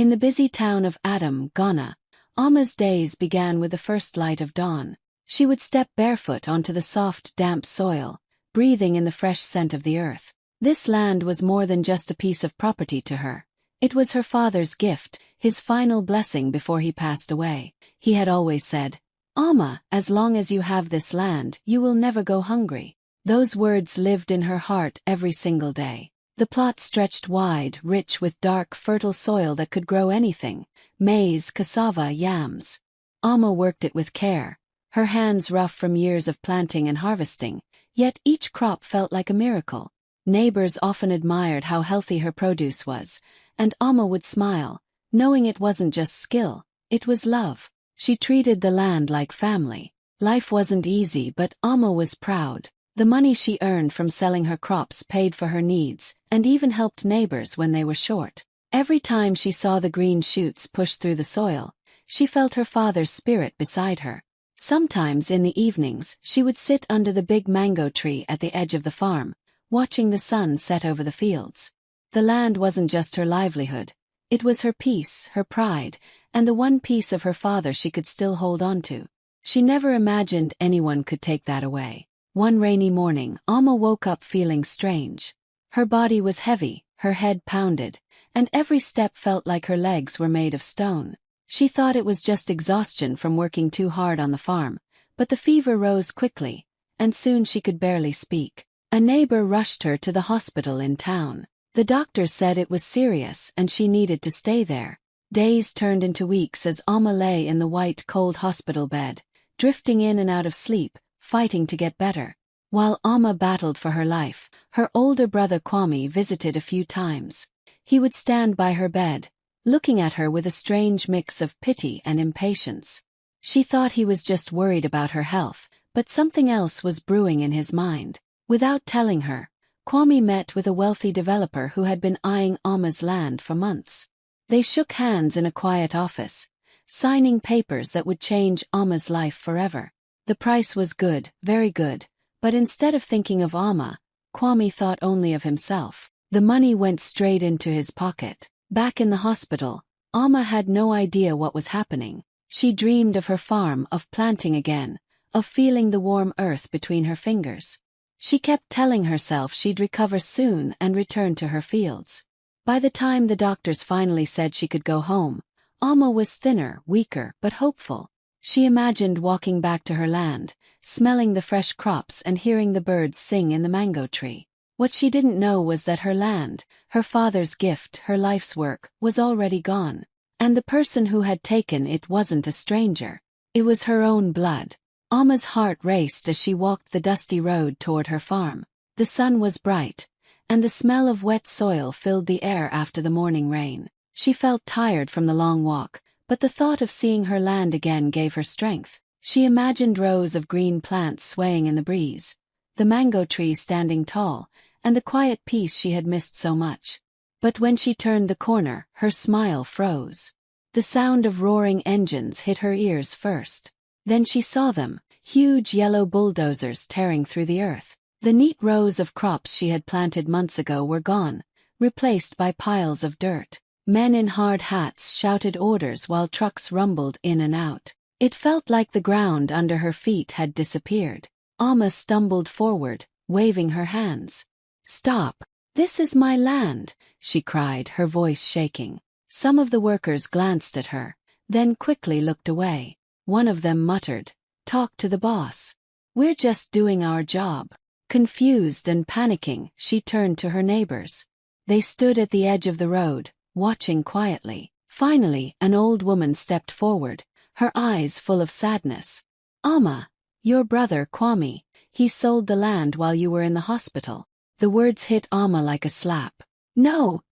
In the busy town of Adam, Ghana, Alma's days began with the first light of dawn. She would step barefoot onto the soft, damp soil, breathing in the fresh scent of the earth. This land was more than just a piece of property to her. It was her father's gift, his final blessing before he passed away. He had always said, "Alma, as long as you have this land, you will never go hungry." Those words lived in her heart every single day. The plot stretched wide, rich with dark, fertile soil that could grow anything: maize, cassava, yams. Alma worked it with care, her hands rough from years of planting and harvesting, yet each crop felt like a miracle. Neighbors often admired how healthy her produce was, and Alma would smile, knowing it wasn't just skill, it was love. She treated the land like family. Life wasn't easy, but Alma was proud. The money she earned from selling her crops paid for her needs, and even helped neighbors when they were short. Every time she saw the green shoots push through the soil, she felt her father's spirit beside her. Sometimes in the evenings, she would sit under the big mango tree at the edge of the farm, watching the sun set over the fields. The land wasn't just her livelihood. It was her peace, her pride, and the one piece of her father she could still hold on to. She never imagined anyone could take that away. One rainy morning, Alma woke up feeling strange. Her body was heavy, her head pounded, and every step felt like her legs were made of stone. She thought it was just exhaustion from working too hard on the farm, but the fever rose quickly, and soon she could barely speak. A neighbor rushed her to the hospital in town. The doctors said it was serious and she needed to stay there. Days turned into weeks as Alma lay in the white, cold hospital bed, drifting in and out of sleep, fighting to get better. While Alma battled for her life, her older brother Kwame visited a few times. He would stand by her bed, looking at her with a strange mix of pity and impatience. She thought he was just worried about her health, but something else was brewing in his mind. Without telling her, Kwame met with a wealthy developer who had been eyeing Alma's land for months. They shook hands in a quiet office, signing papers that would change Alma's life forever. The price was good, very good, but instead of thinking of Alma, Kwame thought only of himself. The money went straight into his pocket. Back in the hospital, Alma had no idea what was happening. She dreamed of her farm, of planting again, of feeling the warm earth between her fingers. She kept telling herself she'd recover soon and return to her fields. By the time the doctors finally said she could go home, Alma was thinner, weaker, but hopeful. She imagined walking back to her land, smelling the fresh crops and hearing the birds sing in the mango tree. What she didn't know was that her land, her father's gift, her life's work, was already gone. And the person who had taken it wasn't a stranger. It was her own blood. Alma's heart raced as she walked the dusty road toward her farm. The sun was bright, and the smell of wet soil filled the air after the morning rain. She felt tired from the long walk, but the thought of seeing her land again gave her strength. She imagined rows of green plants swaying in the breeze, the mango tree standing tall, and the quiet peace she had missed so much. But when she turned the corner, her smile froze. The sound of roaring engines hit her ears first. Then she saw them, huge yellow bulldozers tearing through the earth. The neat rows of crops she had planted months ago were gone, replaced by piles of dirt. Men in hard hats shouted orders while trucks rumbled in and out. It felt like the ground under her feet had disappeared. Alma stumbled forward, waving her hands. "Stop! This is my land," she cried, her voice shaking. Some of the workers glanced at her, then quickly looked away. One of them muttered, "Talk to the boss. We're just doing our job." Confused and panicking, she turned to her neighbors. They stood at the edge of the road, watching quietly. Finally, an old woman stepped forward, her eyes full of sadness. "Alma, your brother Kwame, he sold the land while you were in the hospital." The words hit Alma like a slap. No,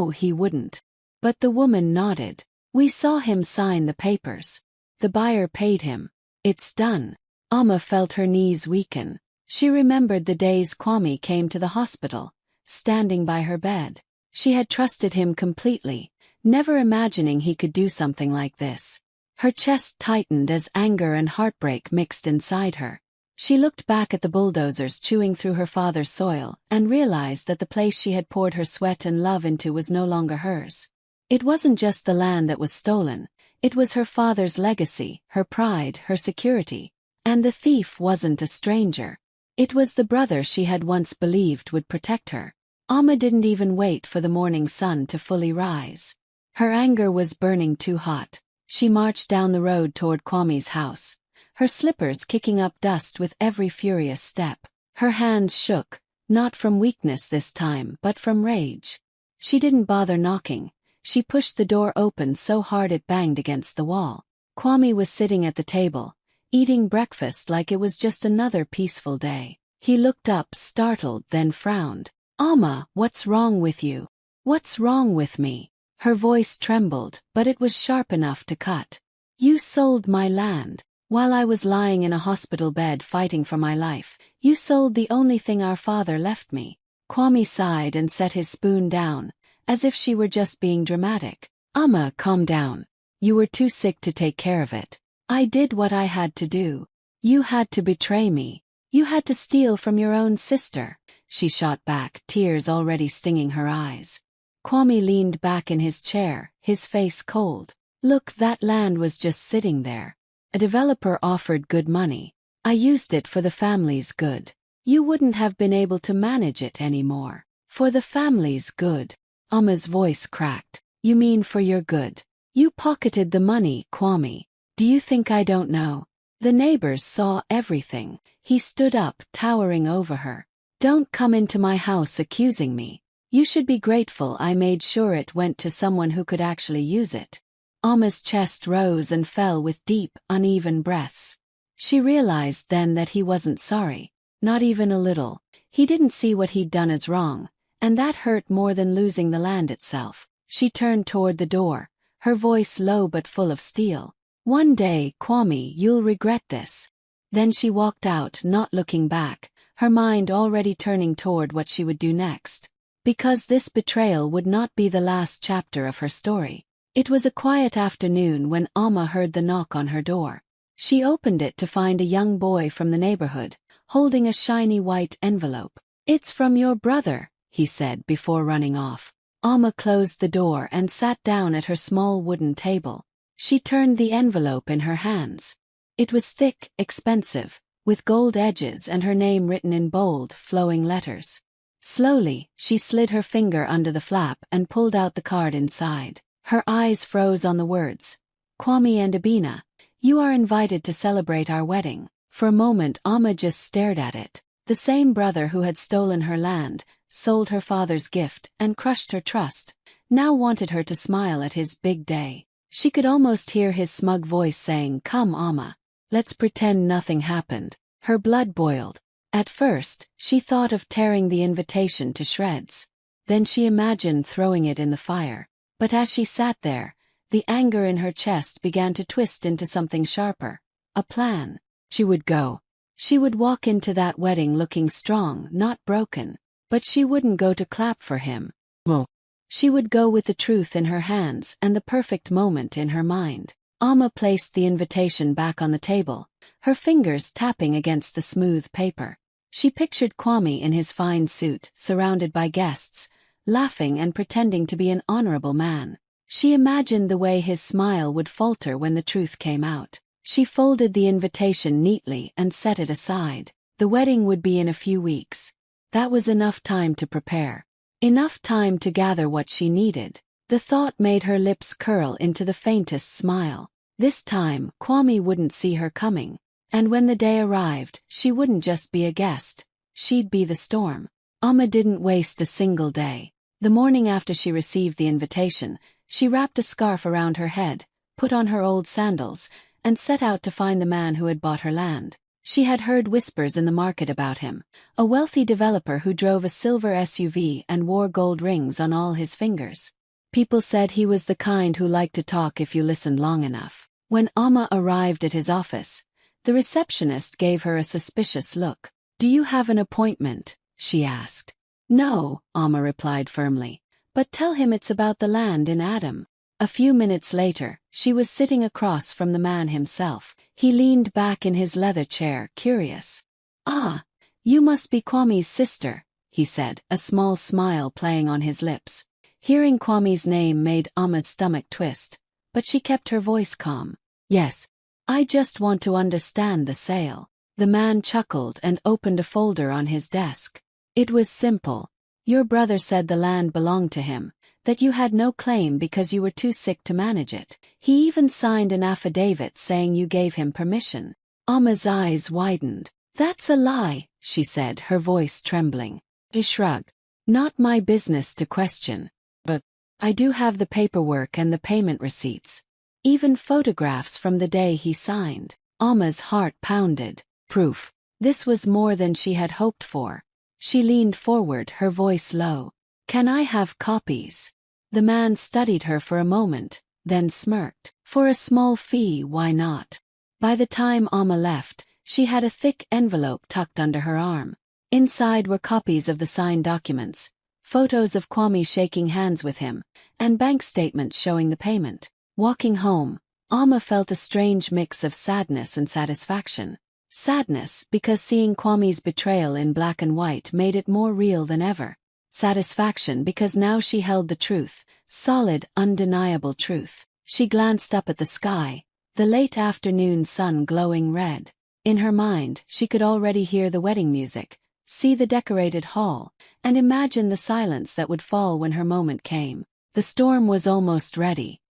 he wouldn't." But the woman nodded. "We saw him sign the papers. The buyer paid him. It's done." Alma felt her knees weaken. She remembered the days Kwame came to the hospital, standing by her bed. She had trusted him completely, never imagining he could do something like this. Her chest tightened as anger and heartbreak mixed inside her. She looked back at the bulldozers chewing through her father's soil and realized that the place she had poured her sweat and love into was no longer hers. It wasn't just the land that was stolen, it was her father's legacy, her pride, her security. And the thief wasn't a stranger. It was the brother she had once believed would protect her. Amma didn't even wait for the morning sun to fully rise. Her anger was burning too hot. She marched down the road toward Kwame's house, her slippers kicking up dust with every furious step. Her hands shook, not from weakness this time but from rage. She didn't bother knocking. She pushed the door open so hard it banged against the wall. Kwame was sitting at the table, eating breakfast like it was just another peaceful day. He looked up, startled, then frowned. "Amma, what's wrong with you? What's wrong with me?" Her voice trembled, but it was sharp enough to cut. "You sold my land. While I was lying in a hospital bed fighting for my life, you sold the only thing our father left me." Kwame sighed and set his spoon down, as if she were just being dramatic. "Amma, calm down. You were too sick to take care of it. I did what I had to do. You had to betray me. You had to steal from your own sister." She shot back, tears already stinging her eyes. Kwame leaned back in his chair, his face cold. "Look, that land was just sitting there. A developer offered good money. I used it for the family's good. You wouldn't have been able to manage it anymore. For the family's good." Amma's voice cracked. "You mean for your good? You pocketed the money, Kwame. Do you think I don't know? The neighbors saw everything." He stood up, towering over her. "Don't come into my house accusing me. You should be grateful I made sure it went to someone who could actually use it." Amma's chest rose and fell with deep, uneven breaths. She realized then that he wasn't sorry. Not even a little. He didn't see what he'd done as wrong, and that hurt more than losing the land itself. She turned toward the door, her voice low but full of steel. "One day, Kwame, you'll regret this." Then she walked out, not looking back, her mind already turning toward what she would do next. Because this betrayal would not be the last chapter of her story. It was a quiet afternoon when Amma heard the knock on her door. She opened it to find a young boy from the neighborhood, holding a shiny white envelope. "It's from your brother," he said before running off. Amma closed the door and sat down at her small wooden table. She turned the envelope in her hands. It was thick, expensive, with gold edges and her name written in bold, flowing letters. Slowly, she slid her finger under the flap and pulled out the card inside. Her eyes froze on the words. "Kwame and Abina, you are invited to celebrate our wedding." For a moment Amma just stared at it. The same brother who had stolen her land, sold her father's gift, and crushed her trust, now wanted her to smile at his big day. She could almost hear his smug voice saying, "Come, Amma. Let's pretend nothing happened." Her blood boiled. At first, she thought of tearing the invitation to shreds. Then she imagined throwing it in the fire. But as she sat there, the anger in her chest began to twist into something sharper. A plan. She would go. She would walk into that wedding looking strong, not broken. But she wouldn't go to clap for him. No. She would go with the truth in her hands and the perfect moment in her mind. Amma placed the invitation back on the table, her fingers tapping against the smooth paper. She pictured Kwame in his fine suit, surrounded by guests, laughing and pretending to be an honorable man. She imagined the way his smile would falter when the truth came out. She folded the invitation neatly and set it aside. The wedding would be in a few weeks. That was enough time to prepare. Enough time to gather what she needed. The thought made her lips curl into the faintest smile. This time, Kwame wouldn't see her coming. And when the day arrived, she wouldn't just be a guest. She'd be the storm. Amma didn't waste a single day. The morning after she received the invitation, she wrapped a scarf around her head, put on her old sandals, and set out to find the man who had bought her land. She had heard whispers in the market about him, a wealthy developer who drove a silver SUV and wore gold rings on all his fingers. People said he was the kind who liked to talk if you listened long enough. When Amma arrived at his office, the receptionist gave her a suspicious look. "Do you have an appointment?" she asked. "No," Amma replied firmly, "but tell him it's about the land in Adam." A few minutes later, she was sitting across from the man himself. He leaned back in his leather chair, curious. "Ah, you must be Kwame's sister," he said, a small smile playing on his lips. Hearing Kwame's name made Amma's stomach twist, but she kept her voice calm. Yes. I just want to understand the sale. The man chuckled and opened a folder on his desk. It was simple. Your brother said the land belonged to him, that you had no claim because you were too sick to manage it. He even signed an affidavit saying you gave him permission. Amma's eyes widened. That's a lie, she said, her voice trembling. He shrugged. Not my business to question. But I do have the paperwork and the payment receipts. Even photographs from the day he signed. Amma's heart pounded. Proof. This was more than she had hoped for. She leaned forward, her voice low. Can I have copies? The man studied her for a moment, then smirked. For a small fee, why not? By the time Amma left, she had a thick envelope tucked under her arm. Inside were copies of the signed documents, photos of Kwame shaking hands with him, and bank statements showing the payment. Walking home, Amma felt a strange mix of sadness and satisfaction. Sadness because seeing Kwame's betrayal in black and white made it more real than ever. Satisfaction because now she held the truth, solid, undeniable truth. She glanced up at the sky, the late afternoon sun glowing red. In her mind, she could already hear the wedding music, see the decorated hall, and imagine the silence that would fall when her moment came. The storm was almost ready.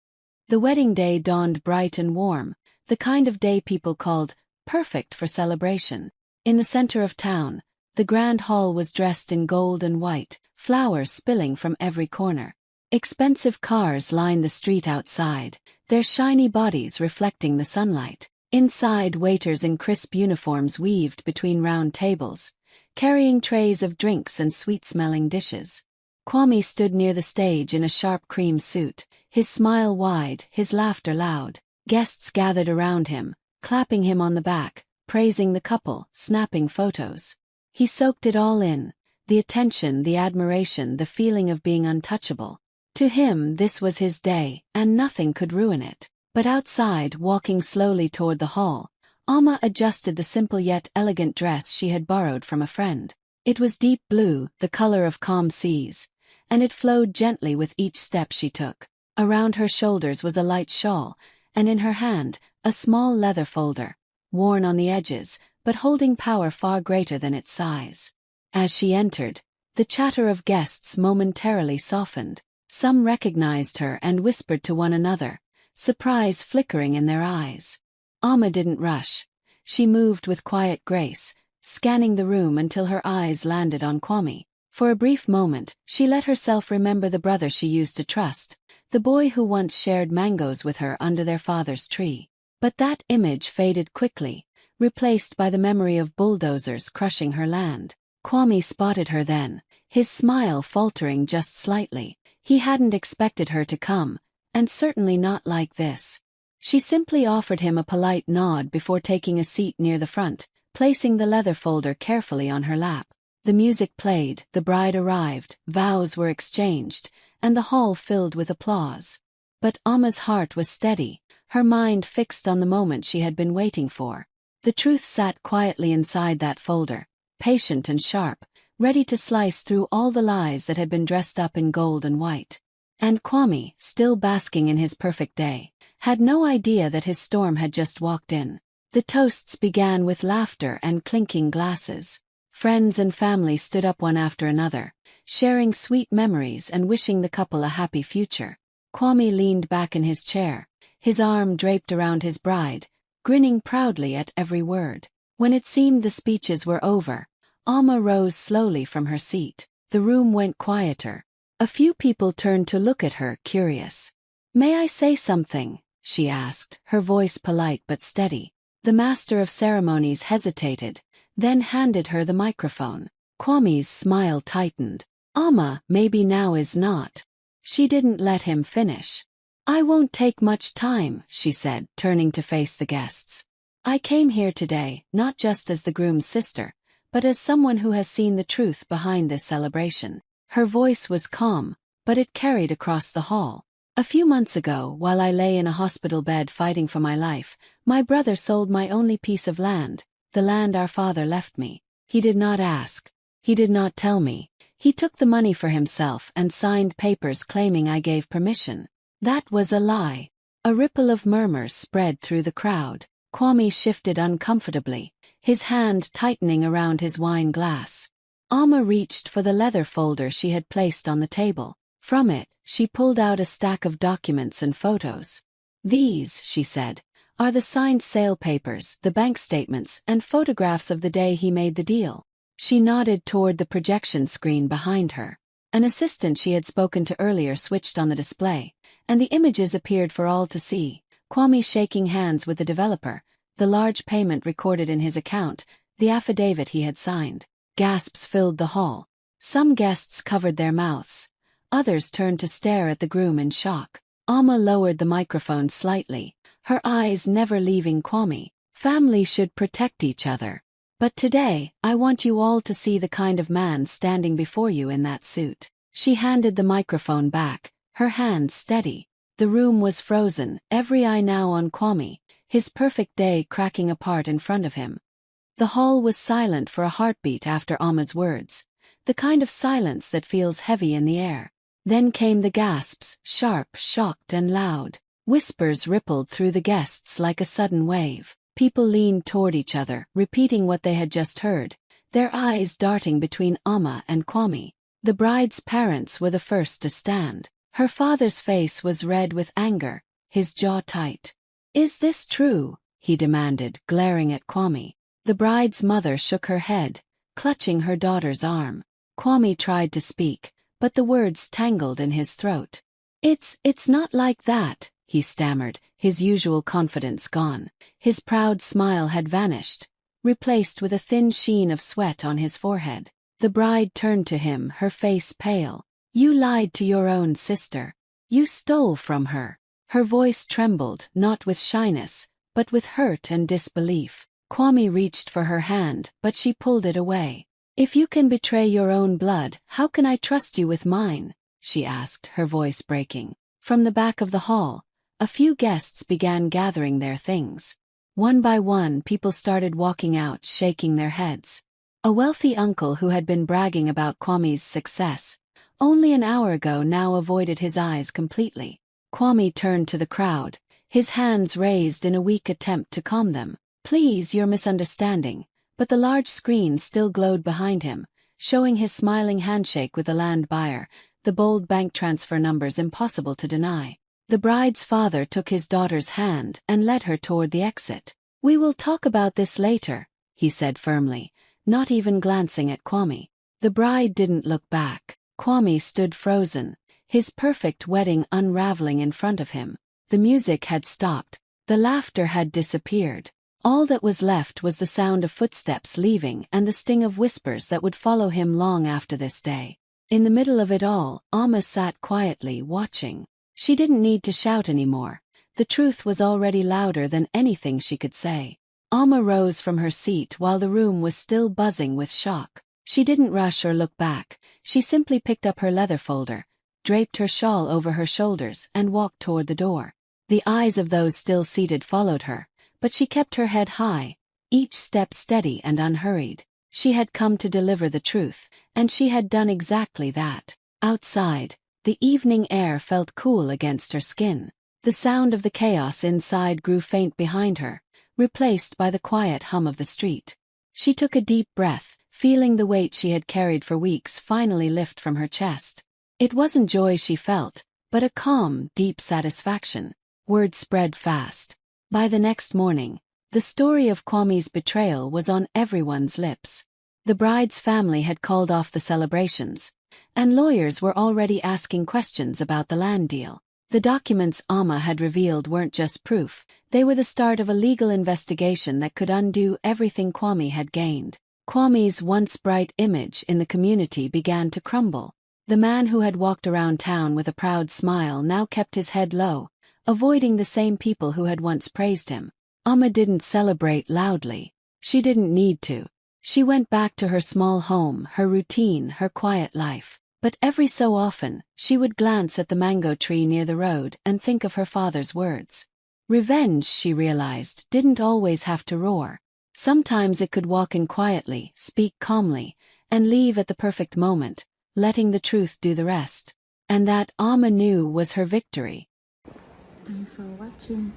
The wedding day dawned bright and warm, the kind of day people called perfect for celebration. In the center of town, the grand hall was dressed in gold and white, flowers spilling from every corner. Expensive cars lined the street outside, their shiny bodies reflecting the sunlight. Inside, waiters in crisp uniforms weaved between round tables, carrying trays of drinks and sweet-smelling dishes. Kwame stood near the stage in a sharp cream suit, his smile wide, his laughter loud. Guests gathered around him, clapping him on the back, praising the couple, snapping photos. He soaked it all in, the attention, the admiration, the feeling of being untouchable. To him, this was his day, and nothing could ruin it. But outside, walking slowly toward the hall, Amma adjusted the simple yet elegant dress she had borrowed from a friend. It was deep blue, the color of calm seas, and it flowed gently with each step she took. Around her shoulders was a light shawl, and in her hand, a small leather folder, worn on the edges, but holding power far greater than its size. As she entered, the chatter of guests momentarily softened. Some recognized her and whispered to one another, surprise flickering in their eyes. Amma didn't rush. She moved with quiet grace, scanning the room until her eyes landed on Kwame. For a brief moment, she let herself remember the brother she used to trust, the boy who once shared mangoes with her under their father's tree. But that image faded quickly, replaced by the memory of bulldozers crushing her land. Kwame spotted her then, his smile faltering just slightly. He hadn't expected her to come, and certainly not like this. She simply offered him a polite nod before taking a seat near the front, placing the leather folder carefully on her lap. The music played, the bride arrived, vows were exchanged, and the hall filled with applause. But Amma's heart was steady, her mind fixed on the moment she had been waiting for. The truth sat quietly inside that folder, patient and sharp, ready to slice through all the lies that had been dressed up in gold and white. And Kwame, still basking in his perfect day, had no idea that his storm had just walked in. The toasts began with laughter and clinking glasses. Friends and family stood up one after another, sharing sweet memories and wishing the couple a happy future. Kwame leaned back in his chair, his arm draped around his bride, grinning proudly at every word. When it seemed the speeches were over, Amma rose slowly from her seat. The room went quieter. A few people turned to look at her, curious. "May I say something?" she asked, her voice polite but steady. The master of ceremonies hesitated, then handed her the microphone. Kwame's smile tightened. "Amma, maybe now is not." She didn't let him finish. "I won't take much time," she said, turning to face the guests. "I came here today, not just as the groom's sister, but as someone who has seen the truth behind this celebration." Her voice was calm, but it carried across the hall. "A few months ago, while I lay in a hospital bed fighting for my life, my brother sold my only piece of land, the land our father left me. He did not ask. He did not tell me. He took the money for himself and signed papers claiming I gave permission. That was a lie. A ripple of murmurs spread through the crowd. Kwame shifted uncomfortably, his hand tightening around his wine glass. Amma reached for the leather folder she had placed on the table. From it, she pulled out a stack of documents and photos. "These," she said, "are the signed sale papers, the bank statements, and photographs of the day he made the deal." She nodded toward the projection screen behind her. An assistant she had spoken to earlier switched on the display, and the images appeared for all to see. Kwame shaking hands with the developer, the large payment recorded in his account, the affidavit he had signed. Gasps filled the hall. Some guests covered their mouths. Others turned to stare at the groom in shock. Amma lowered the microphone slightly, her eyes never leaving Kwame. "Family should protect each other. But today, I want you all to see the kind of man standing before you in that suit." She handed the microphone back, her hands steady. The room was frozen, every eye now on Kwame, his perfect day cracking apart in front of him. The hall was silent for a heartbeat after Amma's words, the kind of silence that feels heavy in the air. Then came the gasps, sharp, shocked and loud. Whispers rippled through the guests like a sudden wave. People leaned toward each other, repeating what they had just heard, their eyes darting between Amma and Kwame. The bride's parents were the first to stand. Her father's face was red with anger, his jaw tight. "Is this true?" he demanded, glaring at Kwame. The bride's mother shook her head, clutching her daughter's arm. Kwame tried to speak, but the words tangled in his throat. It's not like that," he stammered, his usual confidence gone. His proud smile had vanished, replaced with a thin sheen of sweat on his forehead. The bride turned to him, her face pale. "You lied to your own sister. You stole from her." Her voice trembled, not with shyness, but with hurt and disbelief. Kwame reached for her hand, but she pulled it away. "If you can betray your own blood, how can I trust you with mine?" she asked, her voice breaking. From the back of the hall, a few guests began gathering their things. One by one, people started walking out, shaking their heads. A wealthy uncle who had been bragging about Kwame's success only an hour ago now avoided his eyes completely. Kwame turned to the crowd, his hands raised in a weak attempt to calm them. "Please, you're misunderstanding," but the large screen still glowed behind him, showing his smiling handshake with the land buyer, the bold bank transfer numbers impossible to deny. The bride's father took his daughter's hand and led her toward the exit. "We will talk about this later," he said firmly, not even glancing at Kwame. The bride didn't look back. Kwame stood frozen, his perfect wedding unraveling in front of him. The music had stopped, the laughter had disappeared. All that was left was the sound of footsteps leaving and the sting of whispers that would follow him long after this day. In the middle of it all, Amma sat quietly, watching. She didn't need to shout anymore. The truth was already louder than anything she could say. Amma rose from her seat while the room was still buzzing with shock. She didn't rush or look back. She simply picked up her leather folder, draped her shawl over her shoulders, and walked toward the door. The eyes of those still seated followed her, but she kept her head high, each step steady and unhurried. She had come to deliver the truth, and she had done exactly that. Outside, the evening air felt cool against her skin. The sound of the chaos inside grew faint behind her, replaced by the quiet hum of the street. She took a deep breath, feeling the weight she had carried for weeks finally lift from her chest. It wasn't joy she felt, but a calm, deep satisfaction. Word spread fast. By the next morning, the story of Kwame's betrayal was on everyone's lips. The bride's family had called off the celebrations, and lawyers were already asking questions about the land deal. The documents Amma had revealed weren't just proof, they were the start of a legal investigation that could undo everything Kwame had gained. Kwame's once bright image in the community began to crumble. The man who had walked around town with a proud smile now kept his head low, avoiding the same people who had once praised him. Amma didn't celebrate loudly. She didn't need to. She went back to her small home, her routine, her quiet life. But every so often, she would glance at the mango tree near the road and think of her father's words. Revenge, she realized, didn't always have to roar. Sometimes it could walk in quietly, speak calmly, and leave at the perfect moment, letting the truth do the rest. And that Amma knew was her victory. Thanks for watching.